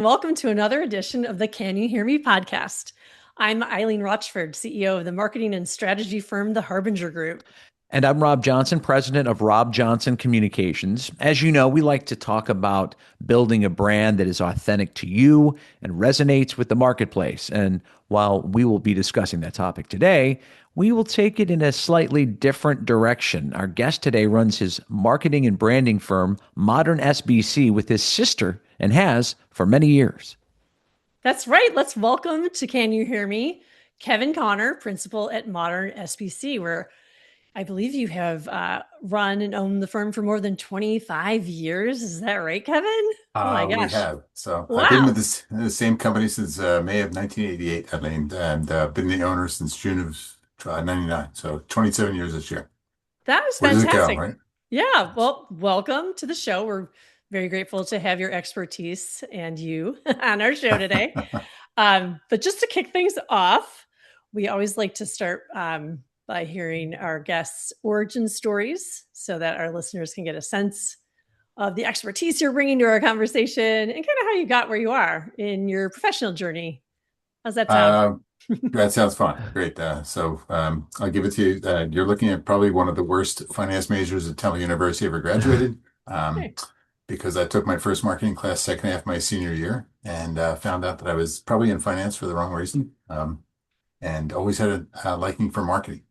Welcome to another edition of the Can You Hear Me podcast. I'm Eileen Rochford, CEO of the marketing and strategy firm, The Harbinger Group. And I'm Rob Johnson, president of Rob Johnson Communications. As you know, we like to talk about building a brand that is authentic to you and resonates with the marketplace. And while we will be discussing that topic today, we will take it in a slightly different direction. Our guest today runs his marketing and branding firm, Modern SBC, with his sister and has for many years. That's right. Let's welcome to Can You Hear Me, Kevin Connor, principal at Modern SBC, where I believe you have run and owned the firm for more than 25 years. Is that right, Kevin? Oh my We gosh. have. So I've been Wow. with the same company since May of 1988, Eileen, and been the owner since June of 99. So 27 years this year. That was Where does it go, fantastic. right? Yeah. Well, welcome to the show. We're very grateful to have your expertise and you on our show today. But just to kick things off, we always like to start by hearing our guests' origin stories so that our listeners can get a sense of the expertise you're bringing to our conversation and kind of how you got where you are in your professional journey. How's that sound? Uh, that sounds fun. Great. I'll give it to you. You're looking at probably one of the worst finance majors at Temple University ever graduated. Um, Okay. because I took my first marketing class second half of my senior year and found out that I was probably in finance for the wrong reason. And always had a liking for marketing.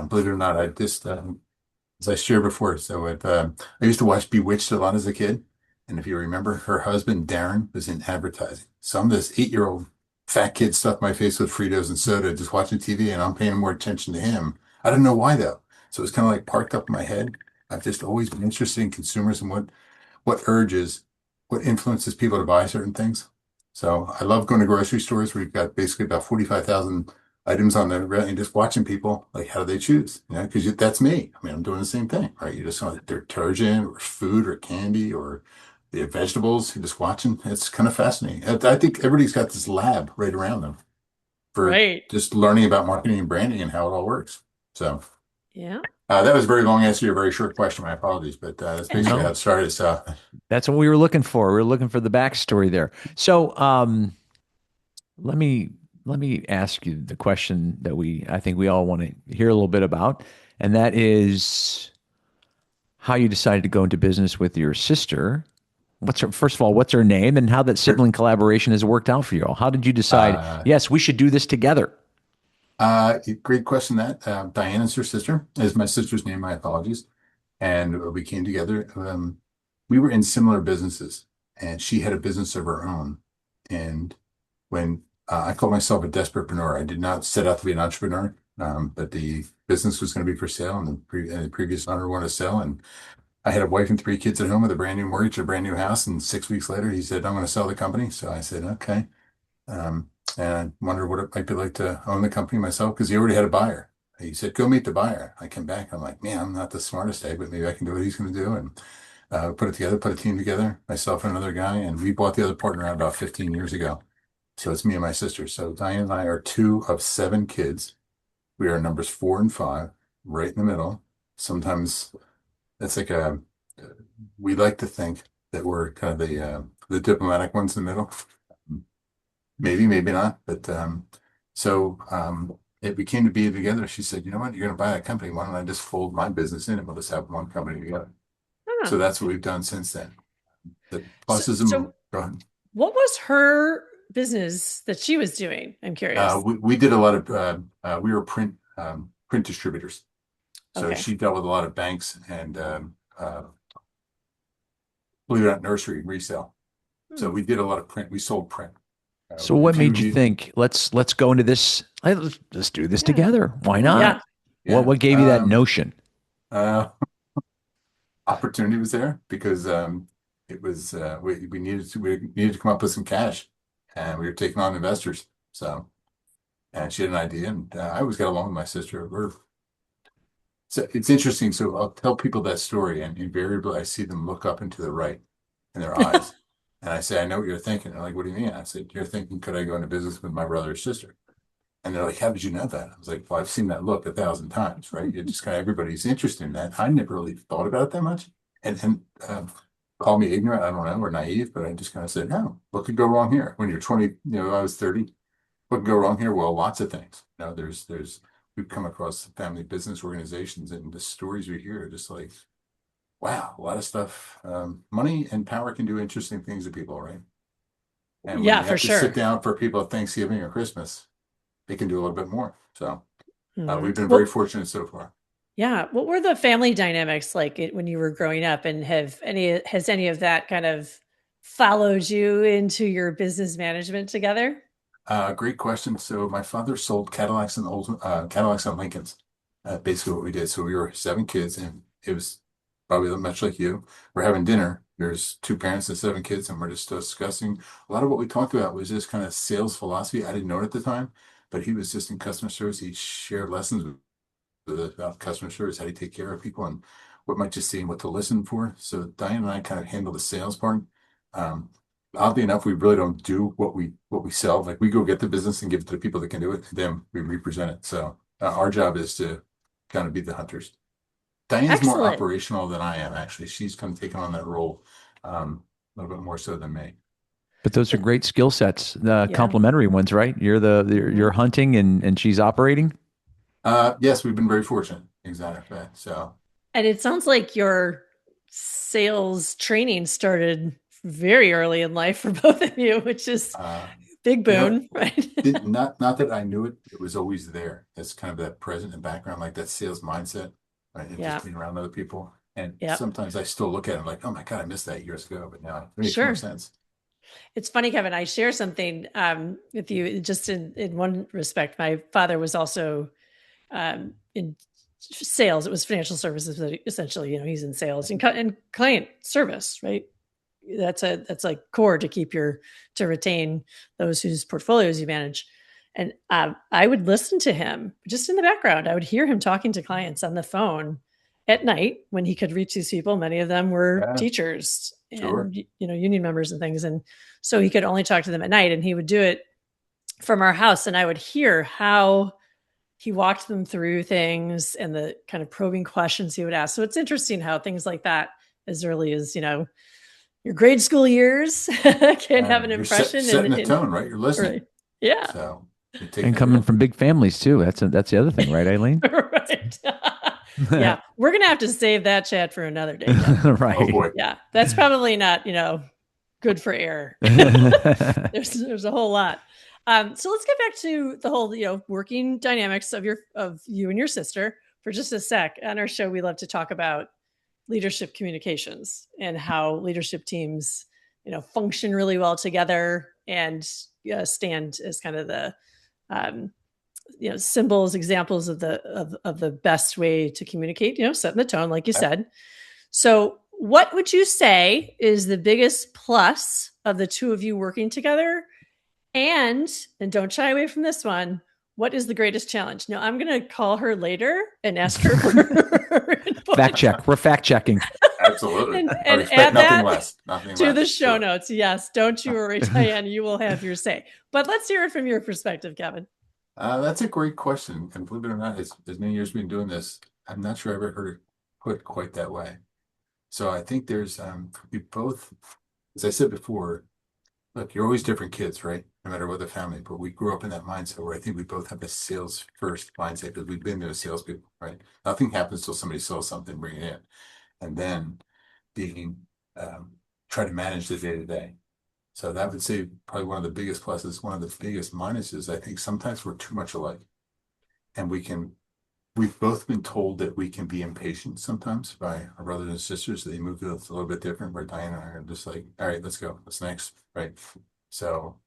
Believe it or not, as I shared before, I used to watch Bewitched a lot as a kid. And if you remember, her husband, Darren, was in advertising. So I'm this 8-year-old fat kid stuffed my face with Fritos and soda, just watching TV, and I'm paying more attention to him. I don't know why, though. So it's kind of like parked up in my head. I've just always been interested in consumers and what influences people to buy certain things. So I love going to grocery stores where you've got basically about 45,000 items on there and just watching people, like, how do they choose? You know, because that's me. I mean, I'm doing the same thing, right? You just want detergent or food or candy or the vegetables. You're just watching. It's kind of fascinating. I think everybody's got this lab right around them for Right. just learning about marketing and branding and how it all works. So Yeah. that was a very long answer to your very short question. My apologies, but that's basically how No, it started. So that's what we were looking for. We were looking for the backstory there. So, let me let me ask you the question that I think we all want to hear a little bit about, and that is how you decided to go into business with your sister. First of all, what's her name, and how that Sure. sibling collaboration has worked out for you all? How did you decide, Uh, yes, we should do this together? Great question. That Diane is her sister, is my sister's name. My apologies. And we came together. We were in similar businesses, and she had a business of her own. And when I call myself a desperatepreneur, I did not set out to be an entrepreneur, but the business was going to be for sale, and the previous owner wanted to sell. And I had a wife and 3 kids at home with a brand new mortgage, a brand new house. And 6 weeks later, he said, "I'm going to sell the company." So I said, "Okay." And I wondered what it might be like to own the company myself because he already had a buyer. He said, "Go meet the buyer." I came back. I'm like, "Man, I'm not the smartest egg, but maybe I can do what he's going to do." And put it together, put a team together, myself and another guy. And we bought the other partner out about 15 years ago. So it's me and my sister. So Diane and I are two of 7 kids. We are numbers 4 and 5, right in the middle. Sometimes it's like we like to think that we're kind of the diplomatic ones in the middle. Maybe, maybe not. It became to be together. She said, "You know what? You're going to buy that company. Why don't I just fold my business in and we'll just have one company together?" Huh. So that's what we've done since then. The So, pluses and so go ahead. what was her business that she was doing? I'm curious. We did a lot of we were print distributors. So Okay. she dealt with a lot of banks and believe it or not, nursery resale. So Hmm. we did a lot of print. We sold print. So, what If you made you need, think let's go into this? Let's do this Yeah. together. Why not? Yeah. What yeah, what gave you that notion? uh, opportunity was there because it was we needed to come up with some cash, and we were taking on investors. So and she had an idea, and I always got along with my sister. So it's interesting. So I'll tell people that story, and invariably I see them look up into the right in their eyes, and I say, "I know what you're thinking." They're like, "What do you mean?" I said, "You're thinking, could I go into business with my brother or sister?" And they're like, "How did you know that?" I was like, "Well, I've seen that look 1,000 times, right? It just kind of everybody's interested in that. I never really thought about it that much." And call me ignorant, I don't know, or naive, but I just kind of said, no, what could go wrong here? When you're 20, I was 30, what could go wrong here? Well, lots of things. We've come across family business organizations, and the stories we hear are just like, wow, a lot of stuff. Money and power can do interesting things to people, right? And when Yeah, you for have to sit sure. down for people at Thanksgiving or Christmas, they can do a little bit more. So we've been very Well, fortunate so far. yeah. What were the family dynamics like when you were growing up, and has any of that kind of followed you into your business management together? Great question. So my father sold Cadillacs and Lincolns. Basically what we did. So we were 7 kids, and it was probably much like you. We're having dinner. There's 2 parents and 7 kids, and we're just discussing. A lot of what we talked about was just kind of sales philosophy. I didn't know it at the time, but he was just in customer service. He shared lessons about customer service, how do you take care of people, and what might you see and what to listen for. So Diane and I kind of handle the sales part. Um, Oddly enough, we really don't do what we sell. Like, we go get the business and give it to the people that can do it, and then we represent it. So our job is to kind of be the hunters. Diane's more Excellent. operational than I am, actually. She's kind of taken on that role a little bit more so than me. But those are But great skill sets, the yeah. complementary ones, right? You're Mhm. hunting and she's operating. Yes, we've been very fortunate. Exactly. So And it sounds like your sales training started very early in life for both of you, which is uh, big you know, boon, right? not that I knew it, it was always there. It's kind of that present and background, like that sales mindset, right? And Yeah. just being around other people. And Yep. sometimes I still look at it like, oh my God, I missed that years ago, but now it makes more Sure. sense. It's funny, Kevin. I share something with you just in one respect. My father was also in sales. It was financial services, essentially. He's in sales and client service, right? That's like core to to retain those whose portfolios you manage. And I would listen to him just in the background. I would hear him talking to clients on the phone at night when he could reach these people. Many of them were Yeah, teachers sure. and union members and things, and so he could only talk to them at night. And he would do it from our house, and I would hear how he walked them through things and the kind of probing questions he would ask. So it's interesting how things like that, as early as your grade school years, can have an You're impression setting the in tone, right? You're listening. early. Yeah. So you're And taking it coming real. from big families too. That's the other thing, right, Eileen? Right. Yeah. We're gonna have to save that chat for another day, Kevin. Oh Right. boy. Yeah. That's probably not, good for air. There's a whole lot. So let's get back to the whole, working dynamics of you and your sister for just a sec. On our show, we love to talk about leadership communications and how leadership teams, function really well together and stand as kind of the um, symbols, examples of the best way to communicate. Setting the tone, like you said. So, what would you say is the biggest plus of the two of you working together? And don't shy away from this one. What is the greatest challenge? Now, I'm going to call her later and ask her for her Fact input check. We're fact checking. Absolutely. I would and expect add nothing that less. Nothing to the less. show Sure. notes. Yes, don't you worry, Diane. You will have your say. But let's hear it from your perspective, Kevin. That's a great question. And believe it or not, it's as many years we've been doing this, I'm not sure I've ever heard it put quite that way. So I think we both, as I said before, look, you're always different kids, right? No matter what the family, but we grew up in that mindset where I think we both have a sales first mindset because we've been there as salespeople, right? Nothing happens till somebody sells something, bring it in. And then being, try to manage the day to day. So that would say probably one of the biggest pluses, one of the biggest minuses. I think sometimes we're too much alike, and we've both been told that we can be impatient sometimes by our brothers and sisters. They move a little bit different, where Diane and I are just like, all right, let's go. What's next? Right. So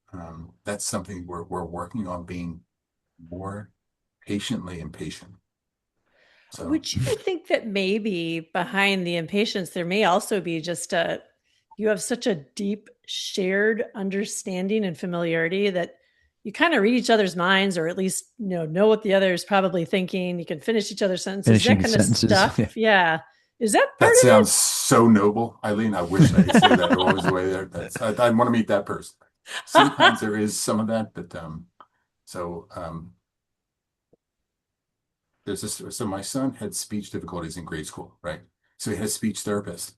that's something we're working on, being more patiently impatient. So Would you think that maybe behind the impatience, there may also be just you have such a deep shared understanding and familiarity that you kind of read each other's minds, or at least know what the other is probably thinking. You can finish each other's sentences, that Finishing kind of sentences. stuff. Yeah, is that part that of it? sounds so noble, Eileen. I wish I could say that always the way there. I want to meet that person. Sometimes there is some of that, but so so my son had speech difficulties in grade school, right? So he had a speech therapist.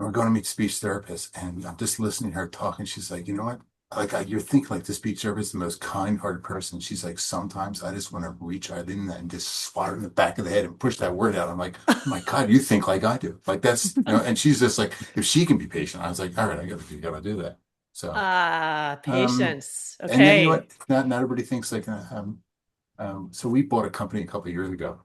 And we're going to meet speech therapists, and I'm just listening to her talk, and she's like, you know what? Like you're thinking like the speech therapist is the most kind-hearted person. She's like, sometimes I just want to reach Eileen and just swat her in the back of the head and push that word out. I'm like, oh my God, you think like I do. Like that's, and she's just like, if she can be patient, I was like, all right, gotta do that. So, Patience. and then you know Okay. what? Not everybody thinks like, so we bought a company a couple of years ago,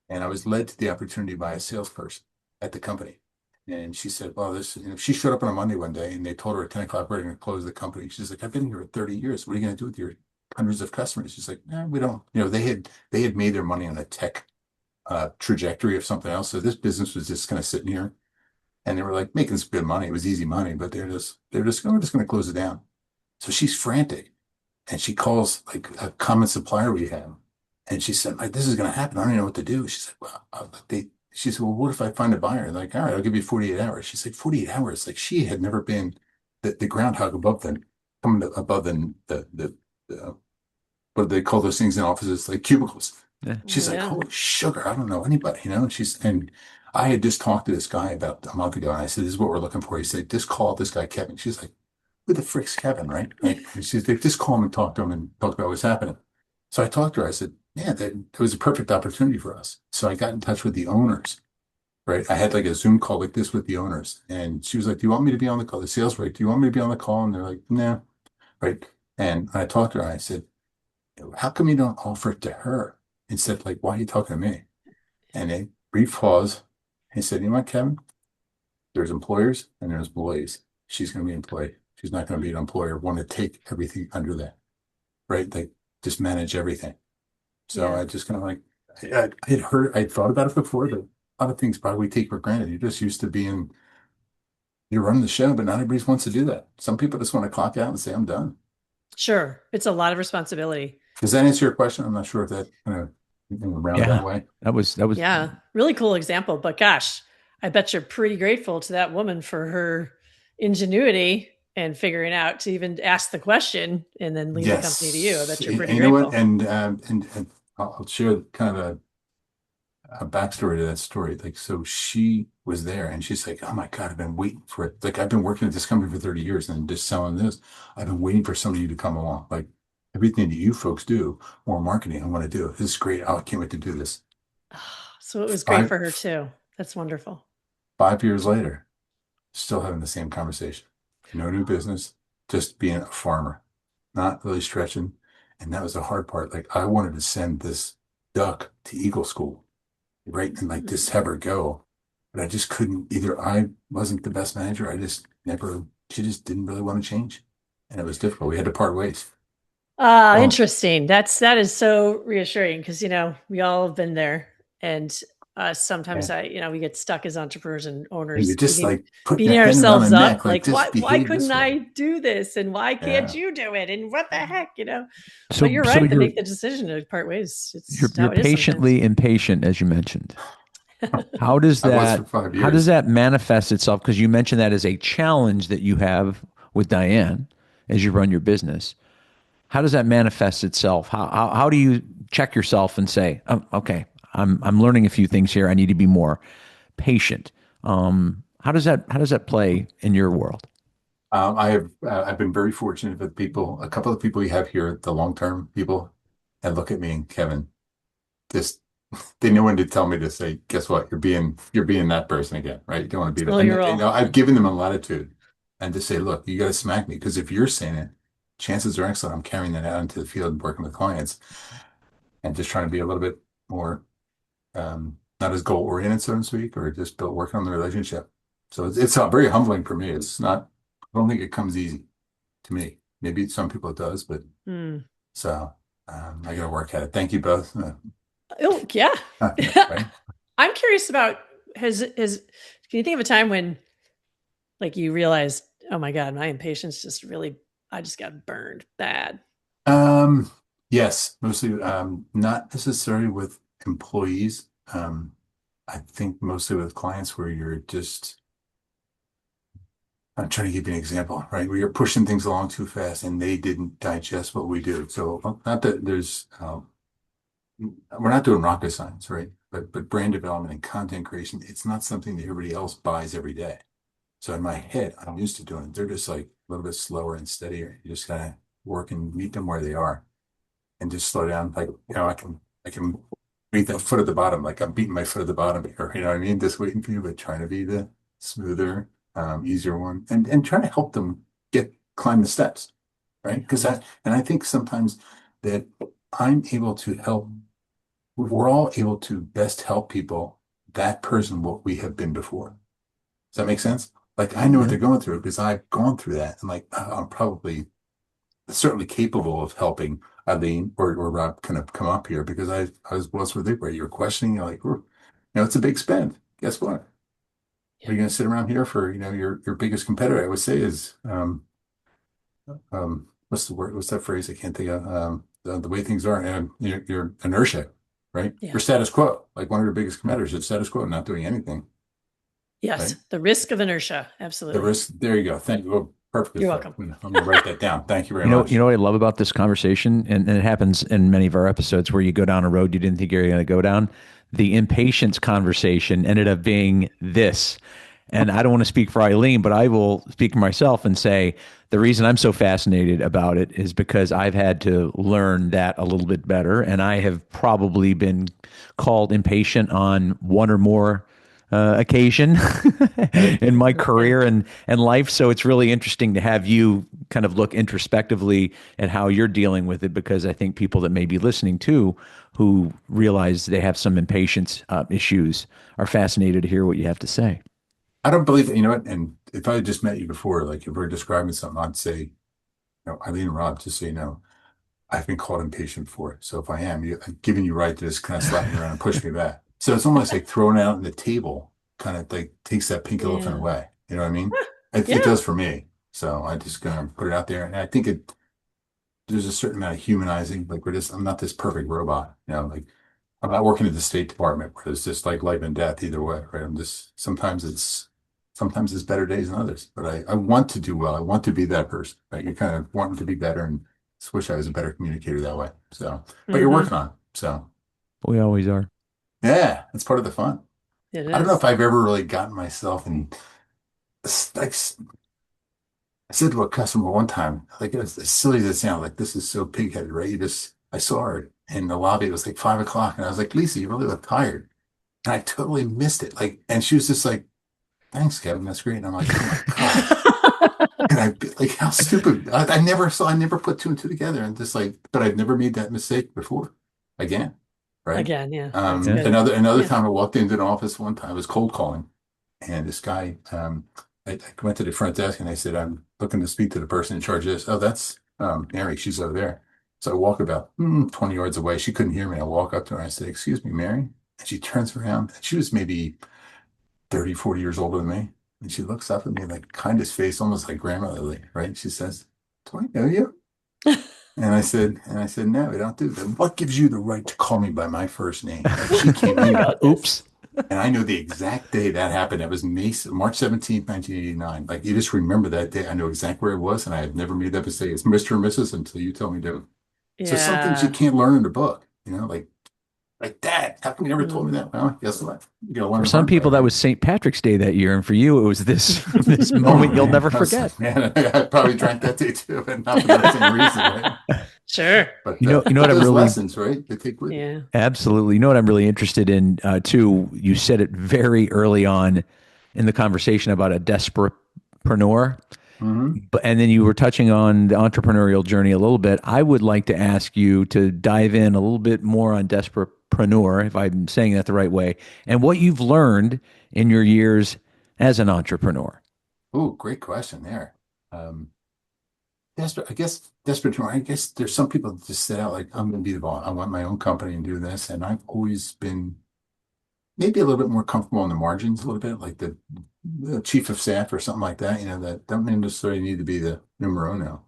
and I was led to the opportunity by a salesperson at the company. And she said, well, she showed up on a Monday one day and they told her at 10 o'clock, we're going to close the company. She's like, I've been here for 30 years. What are you going to do with your hundreds of customers? She's like, we don't, they had made their money on a tech trajectory of something else. So this business was just kind of sitting here, and they were like making some good money. It was easy money, but we're just going to close it down. So she's frantic, and she calls like a common supplier we have. And she said, like, this is going to happen. I don't even know what to do. She said, well, she said, well, what if I find a buyer? Like, all right, I'll give you 48 hours. She's like, 48 hours. Like she had never been the groundhog above above the what do they call those things in offices? Like cubicles. Yeah. She's like, Yeah. holy sugar. I don't know anybody, and I had just talked to this guy about a month ago, and I said, this is what we're looking for. He said, just call this guy, Kevin. She's like, who the frick's Kevin, right? Like, she's like, just call him and talk to him and talk about what's happening. So I talked to her. I said, yeah, that was a perfect opportunity for us. So I got in touch with the owners, right? I had like a Zoom call like this with the owners. And she was like, do you want me to be on the call? The sales rep, do you want me to be on the call? And they're like, no, right? And I talked to her and I said, how come you don't offer it to her instead? Like, why are you talking to me? And a brief pause. He said, you know what, Kevin? There's employers and there's employees. She's going to be an employee. She's not going to be an employer. Want to take everything under that, right? Like just manage everything. So Yeah. I just kind of like, I had heard, I thought about it before, but a lot of things probably we take for granted. You're just used to you're running the show, but not everybody wants to do that. Some people just want to clock out and say, I'm done. Sure. It's a lot of responsibility. Does that answer your question? I'm not sure if that kind of in a roundabout Yeah. way. That was Yeah. Really cool example. But gosh, I bet you're pretty grateful to that woman for her ingenuity and figuring out to even ask the question and then leave the company to you. I Yes. bet you're And pretty you know what? grateful. And I'll share kind of a backstory to that story. Like, so she was there and she's like, oh my God, I've been waiting for it. Like, I've been working at this company for 30 years and just selling this. I've been waiting for somebody to come along. Like, everything that you folks do, more marketing, I want to do. This is great. Oh, I can't wait to do this. So it was great Five, for her too. That's wonderful. 5 years later, still having the same conversation. No new business, just being a farmer, not really stretching. And that was the hard part. Like, I wanted to send this duck to Eagle School, right? And like just have her go. But I just couldn't either. I wasn't the best manager. I just never, she just didn't really want to change. And it was difficult. We had to part ways. Well, Interesting. That is so reassuring because we all have been there, and sometimes yeah. we get stuck as entrepreneurs and And you're owners just like putting your beating head around the ourselves up, neck, like like just why behave couldn't this way. I do this, and why can't Yeah. you do it, and what the heck. But so you're so right to you're make the decision to part ways. you're It's you're how it is sometimes. patiently impatient, as you mentioned. How does I was for that five how does years. that manifest itself? Because you mentioned that as a challenge that you have with Diane as you run your business. How does that manifest itself? How do you check yourself and say, oh, okay, I'm learning a few things here. I need to be more patient. How does that play in your world? I've been very fortunate with people, a couple of people we have here, the long-term people, and look at me and Kevin, just they know when to tell me to say, guess what? You're being that person again, right? You don't want to be that. Slow And your roll. I've given them a latitude and to say, look, you got to smack me because if you're saying it, chances are excellent I'm carrying that out into the field and working with clients and just trying to be a little bit more not as goal oriented, so to speak, or just built working on the relationship. So it's very humbling for me. It's not. I don't think it comes easy to me. Maybe some people it does, but Hmm. so I got to work at it. Thank you both. Oh yeah. Right. I'm curious about has can you think of a time when like you realized, oh my God, my impatience just really, I just got burned bad. Um, yes, mostly not necessarily with employees. I think mostly with clients where you're just I'm trying to give you an example, right? Where you're pushing things along too fast and they didn't digest what we do. So not that we're not doing rocket science, right? But brand development and content creation, it's not something that everybody else buys every day. So in my head, I'm used to doing it. They're just like a little bit slower and steadier. You just kind of work and meet them where they are and just slow down. Like, I can meet the foot at the bottom. Like I'm beating my foot at the bottom here. You know what I mean? Just waiting for you, but trying to be the smoother, easier one and trying to help them climb the steps. Right. And I think sometimes that I'm able to help, we're all able to best help people, that person, what we have been before. Does that make sense? Like I know what Yeah. they're going through because I've gone through that. And like I'm probably certainly capable of helping Eileen or Rob kind of come up here because I was with it where you're questioning, you're like, it's a big spend. Guess what? Are you going to sit around here for, your biggest competitor, I would say is, what's the word? What's that phrase? I can't think of, the way things are and your inertia, right? Yeah. Your status quo, like one of your biggest competitors is status quo, not doing anything, Yes. right? The risk of inertia. The Absolutely. risk, there you go. Thank you. Oh, perfectly You're put. welcome. I'm going to write that down. Thank you very You much. know what I love about this conversation, and it happens in many of our episodes where you go down a road you didn't think you were going to go down. The impatience conversation ended up being this. And I don't want to speak for Eileen, but I will speak for myself and say the reason I'm so fascinated about it is because I've had to learn that a little bit better. And I have probably been called impatient on one or more occasion in my career and life. So it's really interesting to have you kind of look introspectively at how you're dealing with it, because I think people that may be listening too, who realize they have some impatience issues, are fascinated to hear what you have to say. I don't believe it. You know what? And if I had just met you before, like if we're describing something, I'd say, Eileen and Rob, just so you know, I've been called impatient before. So if I am, I'm giving you right to just kind of slap me around and push me back. So it's almost like throwing out on the table kind of like takes that pink elephant Yeah. away. You know what I mean? It Yeah. does for me. So I just gonna put it out there. And I think there's a certain amount of humanizing. Like I'm not this perfect robot. Like I'm not working at the State Department where there's just like life and death either way, right? Sometimes it's better days than others, but I want to do well. I want to be that person, right? You're kind of wanting to be better and just wish I was a better communicator that way. So, but you're Hmm. working on it. So We always are. yeah, it's part of the fun. It I don't know is. if I've ever really gotten myself in, like I said to a customer one time, like it was as silly as it sounds, like this is so pig-headed, right? I saw her in the lobby. It was like 5 o'clock and I was like, Lisa, you really look tired. And I totally missed it. Like, and she was just like, thanks, Kevin. That's great. And I'm like, oh my gosh. And like, how stupid. I never put two and two together and just like, but I've never made that mistake before again. Right. Again, yeah. That's Yeah. good. Another Yeah. time I walked into an office one time, I was cold calling and this guy, I went to the front desk and I said, I'm looking to speak to the person in charge of this. Oh, that's, Mary. She's over there. So I walk about 20 yards away. She couldn't hear me. I walk up to her and I said, excuse me, Mary. And she turns around. She was maybe 30, 40 years older than me. And she looks up at me like kindest face, almost like grandmotherly, right? She says, do I know you? And I said, no, I don't do that. What gives you the right to call me by my first name? Like she Oh came my in, goodness. Oops. and I know the exact day that happened. It was March 17th, 1989. Like you just remember that day. I know exactly where it was, and I have never made that mistake. It's Mr. and Mrs. until you tell me to. So some things you Yeah. can't learn in the book, like that. How come you never told me Mm. that? Well, guess what? You gotta For learn the some hard way, people, that right? was St. Patrick's Day that year, and for you, it was this this Oh moment you'll man, never I was forget. like, man, I probably drank that day too, but not for that same reason, right? Sure. You know But what I'm those really lessons, right? They take with you. Yeah. absolutely. You know what I'm really interested in too. You said it very early on in the conversation about a desperatepreneur, Hmm. but and then you were touching on the entrepreneurial journey a little bit. I would like to ask you to dive in a little bit more on desperatepreneur, if I'm saying that the right way, and what you've learned in your years as an entrepreneur. Oh, great question there. Um, I guess desperate. I guess there's some people that just set out like I'm going to be the boss. I want my own company and do this, and I've always been maybe a little bit more comfortable on the margins, a little bit like the chief of staff or something like that. That don't necessarily need to be the numero uno.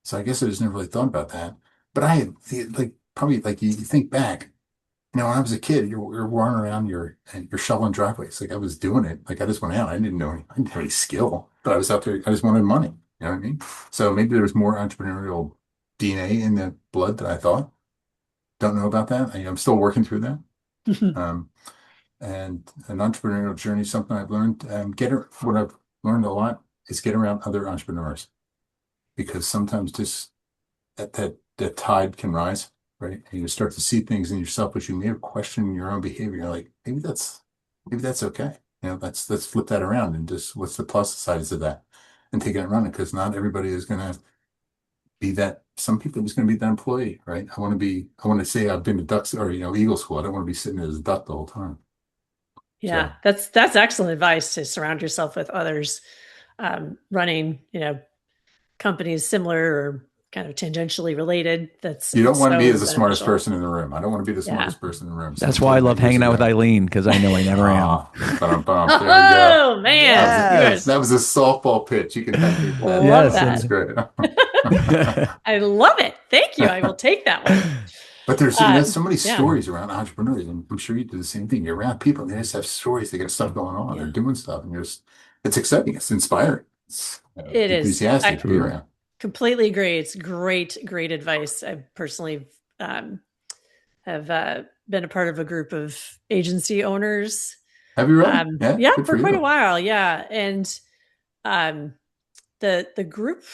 So I guess I just never really thought about that. But I had like probably like you think back, when I was a kid, you're running around, you're shoveling driveways. Like I was doing it. Like I just went out. I didn't have any skill, but I was out there. I just wanted money. You know what I mean? So maybe there was more entrepreneurial DNA in the blood than I thought. Don't know about that. I'm still working through that. Um, and an entrepreneurial journey, something I've learned. What I've learned a lot is get around other entrepreneurs because sometimes just that tide can rise, right? And you start to see things in yourself, which you may have questioned your own behavior. You're like, maybe that's okay. Let's flip that around and just what's the plus sides of that and take it and run it because not everybody is going to be that. Some people are just going to be that employee, right? I want to say I've been to Ducks or Eagle School. I don't want to be sitting as a duck the whole time. Yeah, So that's excellent advice to surround yourself with others running, companies similar or kind of tangentially related. That's you don't want to be so as the smartest beneficial. person in the room. I don't want to be the Yeah. smartest person in the room. That's Someone why I told me love that years hanging out with ago. Eileen because I know I never am. There we go. Oh man, you are, That was a softball pitch. You can thank me for that. love Yes, That's that. and great. I love it. Thank you. I will take that one. But there's so many Yeah. stories around entrepreneurs, and I'm sure you do the same thing. You're around people, and they just have stories. They got stuff going on. They're Yeah. doing stuff, and it's exciting. It's inspiring. It's It is. enthusiastic I to be around. completely agree. It's great advice. I personally have been a part of a group of agency owners. Have you really? Yeah, Yeah, good for for quite a you. while. Yeah, and um, the group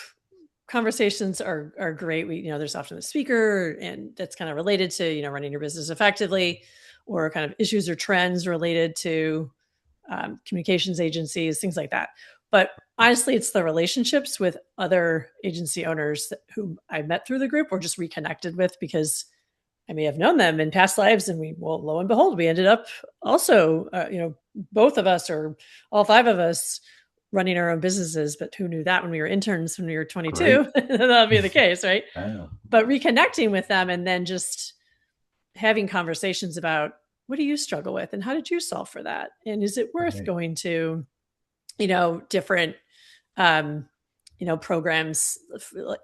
conversations are great. There's often a speaker, and that's kind of related to running your business effectively, or kind of issues or trends related to communications agencies, things like that. But honestly, it's the relationships with other agency owners whom I met through the group or just reconnected with because I may have known them in past lives. And lo and behold, we ended up also, both of us or all five of us running our own businesses. But who knew that when we were interns, when we were 22, Great. that would be the case, right? Wow. But reconnecting with them and then just having conversations about what do you struggle with and how did you solve for that? And is it worth Great. going to, different, programs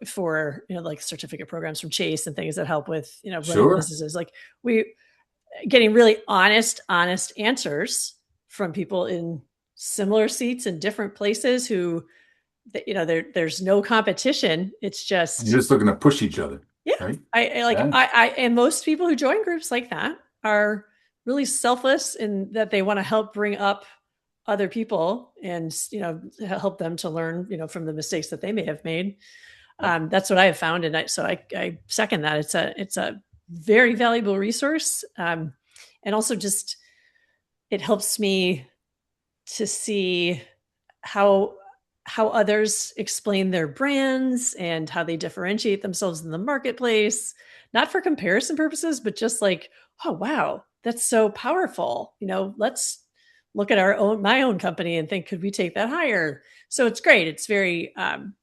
for, like certificate programs from Chase and things that help with, running Sure. businesses. Like we getting really honest answers from people in similar seats in different places who, there's no competition. It's You're just, just looking to push each other, yeah, right? I like Yeah. I and most people who join groups like that are really selfless in that they want to help bring up other people and help them to learn from the mistakes that they may have made. That's what I have found, and I second that. It's a very valuable resource, and also just it helps me to see how others explain their brands and how they differentiate themselves in the marketplace, not for comparison purposes, but just like, oh wow, that's so powerful. Let's look at my own company and think, could we take that higher? So it's great. It's very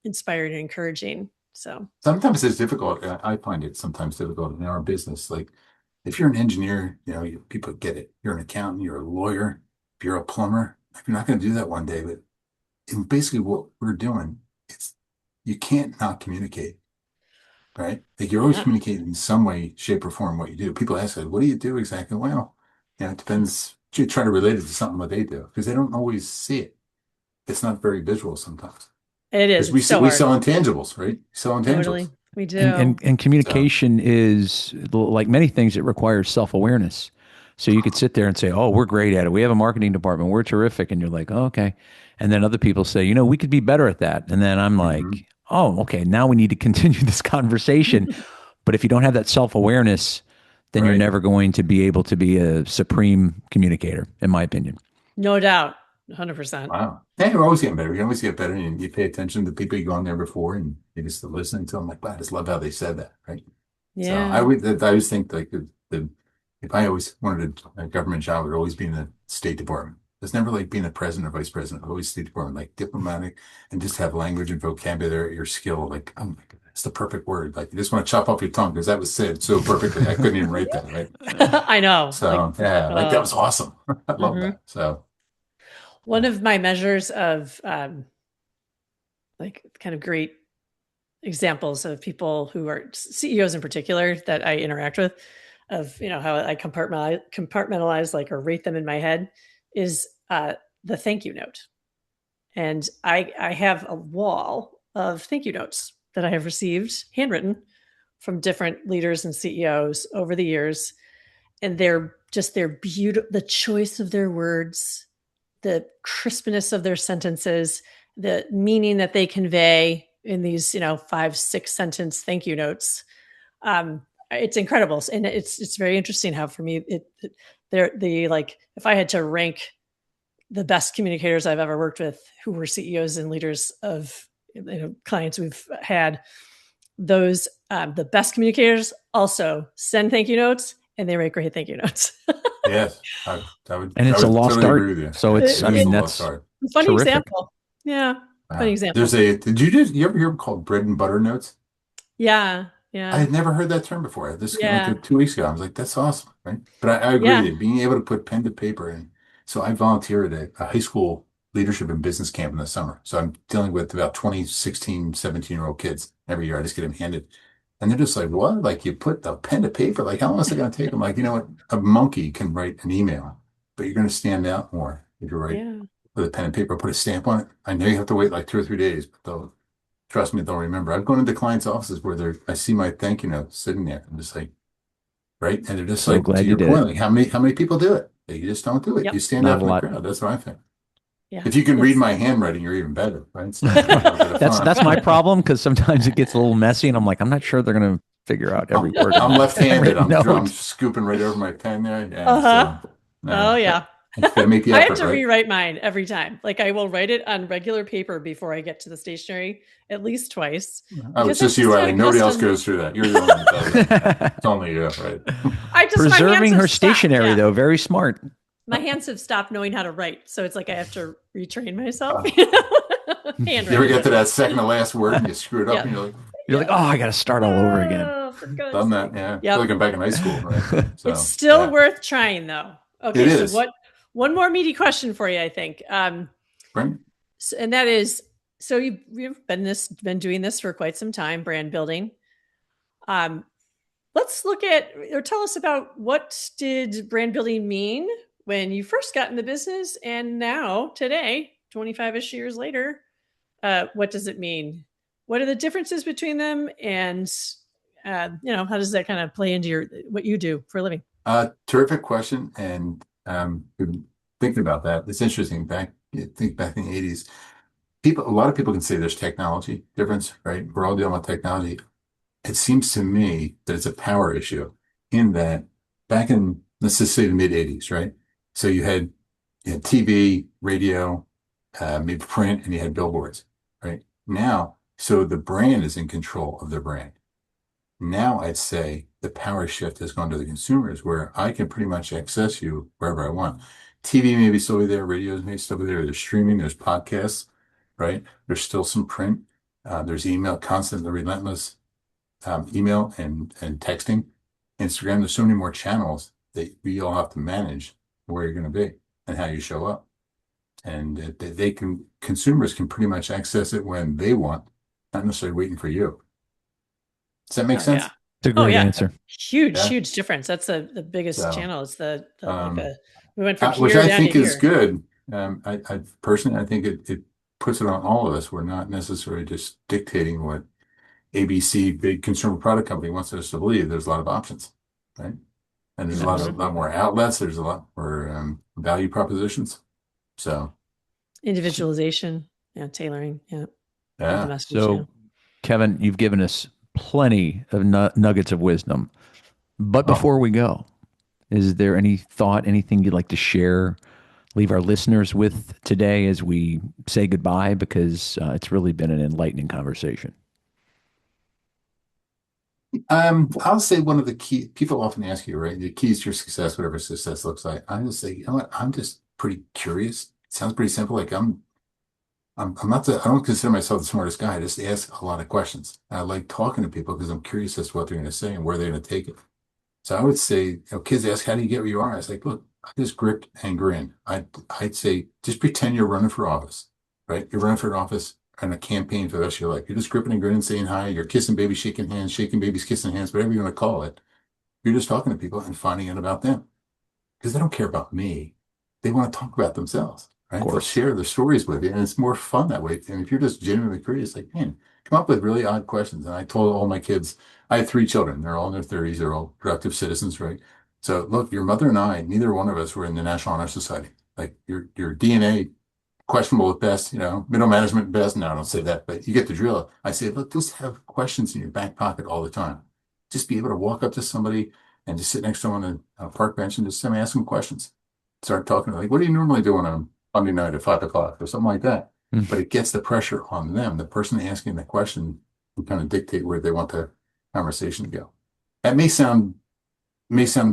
inspiring and encouraging. So Sometimes it's difficult. I find it sometimes difficult in our business. Like if you're an engineer, people get it. You're an accountant, you're a lawyer, if you're a plumber, you're not going to do that one day. But in basically what we're doing, it's you can't not communicate, right? Like you're always yeah, communicating in some way, shape, or form what you do. People ask, like, what do you do exactly? Well, it depends. You try to relate it to something what they do because they don't always see it. It's not very visual sometimes. it is. Because It's so we hard. sell intangibles, right? We sell intangibles. Totally, we and do. and, and So communication is like many things, it requires self-awareness. So you could sit there and say, "Oh, we're great at it. We have a marketing department. We're terrific." And you're like, "Oh, okay." And then other people say, "We could be better at that." And then I'm mhm. like, "Oh, okay. Now we need to continue this conversation." But if you don't have that self-awareness, then you're Right. never going to be able to be a supreme communicator, in my opinion. No doubt, 100%. Wow. Yeah, you're always getting better. You always get better and you pay attention to people you go on there before and you just listening to them like, wow, I just love how they said that. Right. So Yeah. I always think like if I always wanted a government job, it would always be in the State Department. It's never like being a president or vice president, always State Department, like diplomatic and just have language and vocabulary, your skill. Like, oh my God, it's the perfect word. Like you just want to chop off your tongue because that was said so perfectly. I couldn't even write that. Right. I know. Like, So yeah, like that was awesome. I love mhm. that. So One of my measures of like kind of great examples of people who are CEOs in particular that I interact with, of how I compartmentalize like or rate them in my head, is the thank you note. And I have a wall of thank you notes that I have received handwritten from different leaders and CEOs over the years, and they're beautiful. The choice of their words, the crispness of their sentences, the meaning that they convey in these, 5-6 sentence thank you notes. It's incredible. And it's very interesting how for me, they're the, like, if I had to rank the best communicators I've ever worked with who were CEOs and leaders of clients we've had, those the best communicators also send thank you notes and they write great thank you notes. Yes, I would. And it's I a would lost totally art. agree with you. So it's, It I is mean, a lost that's art. Funny terrific. example. Yeah. Funny Wow. example. Did you ever hear them called bread and butter notes? Yeah. I Yeah. had never heard that term before. This came Yeah. like 2 weeks ago. I was like, that's awesome, right? But I agree Yeah. with you. Being able to put pen to paper and so I volunteer at a high school leadership and business camp in the summer. So I'm dealing with about 20, 16, 17-year-old kids every year. I just get them handed. And they're just like, what? Like you put the pen to paper? Like how long is it going to take? I'm like, you know what? A monkey can write an email, but you're going to stand out more if you write Yeah. with a pen and paper, put a stamp on it. I know you have to wait like 2 or 3 days, but trust me, they'll remember. I've gone into clients' offices where I see my thank you note sitting there. I'm just like, right? And they're just So like, to glad you your did it. point, like how many people do it? You just don't do it. Yep. You stand Not out a from the lot. crowd. That's what I think. Yeah. If you can read my handwriting, you're even better, right? So That's my problem because sometimes it gets a little messy and I'm like, I'm not sure they're going to figure out every word. I'm left-handed. I'm note. scooping right over my pen there. Yeah. Uh-huh. So, Oh yeah. gotta make the I have effort, to right? rewrite mine every time. Like I will write it on regular paper before I get to the stationery at least twice. Oh, it's Because just you, not Eileen. Nobody else accustomed. goes through that. You're the one that does it. It's only you, right? My hands Preserving have her stopped, stationery, yeah. though, very smart. My hands have stopped knowing how to write. So it's like I have to retrain myself. You ever get to that second to last word and you screw it up Yeah. and You're like, oh, I got to start all over again. Oh, for goodness done that? sake. Yeah. Yep. Like I'm back in high school, right? So It's still yeah. worth trying though. Okay, It so is. one more meaty question for you, I think. Right? And that is, so you've been doing this for quite some time, brand building. Let's look at, or tell us about, what did brand building mean when you first got in the business, and now today, 25-ish years later, what does it mean? What are the differences between them, and how does that kind of play into what you do for a living? Terrific question. And been thinking about that. It's interesting. Think back in the 80s. A lot of people can say there's technology difference, right? We're all dealing with technology. It seems to me that it's a power issue in that back in, let's just say the mid 80s, right? So you had TV, radio, maybe print, and you had billboards, right? Now, so the brand is in control of the brand. Now I'd say the power shift has gone to the consumers where I can pretty much access you wherever I want. TV may be still be there, radios may still be there, there's streaming, there's podcasts, right? There's still some print. There's email, constant, the relentless email and texting. Instagram, there's so many more channels that we all have to manage where you're going to be and how you show up. And consumers can pretty much access it when they want, not necessarily waiting for you. Does that make sense? Yeah. It's a great answer. Huge difference. That's the biggest channel. It's we went from here which I down think to is here. good. I personally, I think it puts it on all of us. We're not necessarily just dictating what ABC, big consumer product company, wants us to believe. There's a lot of options, right? And there's a lot more outlets. There's a lot more value propositions. So Individualization, tailoring, yeah. The message, So, Kevin, you've given us plenty of nuggets of wisdom. But before we go, is there any thought, anything you'd like to share, leave our listeners with today as we say goodbye? Because it's really been an enlightening conversation. I'll say one of the key, people often ask you, right? The keys to your success, whatever success looks like. I just say, you know what? I'm just pretty curious. It sounds pretty simple. Like I'm not I don't consider myself the smartest guy. I just ask a lot of questions. And I like talking to people because I'm curious as to what they're going to say and where they're going to take it. So I would say, kids ask, how do you get where you are? I was like, look, I just grip and grin. I'd say, just pretend you're running for office, right? You're running for an office and a campaign for the rest of your life. You're just gripping and grinning, saying hi. You're kissing babies, shaking hands, shaking babies, kissing hands, whatever you want to call it. You're just talking to people and finding out about them because they don't care about me. They want to talk about themselves, right? They'll share their stories with you, and it's more fun that way. And if you're just genuinely curious, like, man, come up with really odd questions. And I told all my kids, I have 3 children. They're all in their 30s. They're all productive citizens, right? So look, your mother and I, neither one of us were in the National Honor Society. like your DNA questionable at best, middle management at best. No, I don't say that, but you get the drill. I say, look, just have questions in your back pocket all the time. Just be able to walk up to somebody and just sit next to them on a park bench and just ask them questions. Start talking like, what do you normally do on a Monday night at 5 o'clock or something like that? But it gets the pressure on them. The person asking the question will kind of dictate where they want the conversation to go. That may sound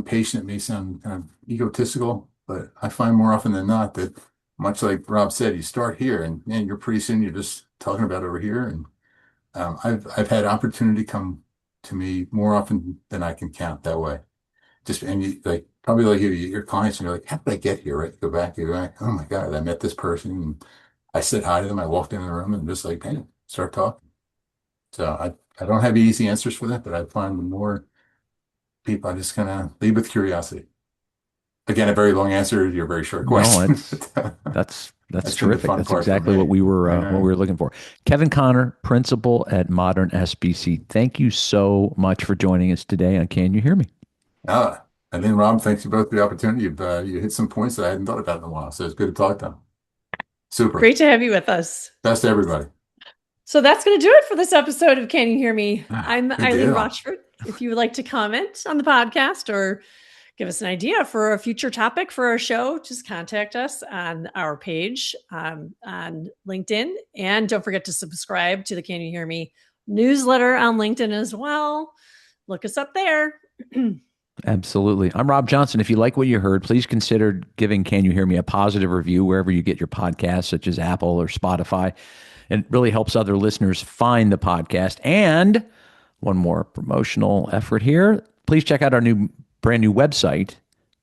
patient, may sound kind of egotistical, but I find more often than not that, much like Rob said, you start here and man, you're pretty soon you're just talking about over here. And I've had opportunity come to me more often than I can count that way. Just and you like probably like your clients and you're like, how did I get here? Right? You go back. Oh my God, I met this person and I said hi to them. I walked in the room and just like, hey, start talking. So I don't have easy answers for that, but I find the more people, I just kind of lead with curiosity. Again, a very long answer to your very short question. No, that's That's been the terrific. fun That's part for exactly me. what we were I know. what we were looking for. Kevin Connor, principal at Modern SBC. Thank you so much for joining us today on Can You Hear Me? And then Rob, thanks you both for the opportunity. You hit some points that I hadn't thought about in a while, so it's good to talk to them. Super. Great to have you with us. Best to everybody. So that's going to do it for this episode of Can You Hear Me? I'm Good Eileen deal. Rochford. If you would like to comment on the podcast or give us an idea for a future topic for our show, just contact us on our page on LinkedIn. And don't forget to subscribe to the Can You Hear Me newsletter on LinkedIn as well. Look us up there. Absolutely. I'm Rob Johnson. If you like what you heard, please consider giving Can You Hear Me a positive review wherever you get your podcasts, such as Apple or Spotify. It really helps other listeners find the podcast. And one more promotional effort here. Please check out our brand new website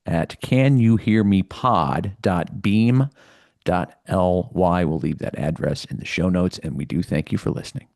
at canyouhearmepod.beam.ly. We'll leave that address in the show notes, and we do thank you for listening.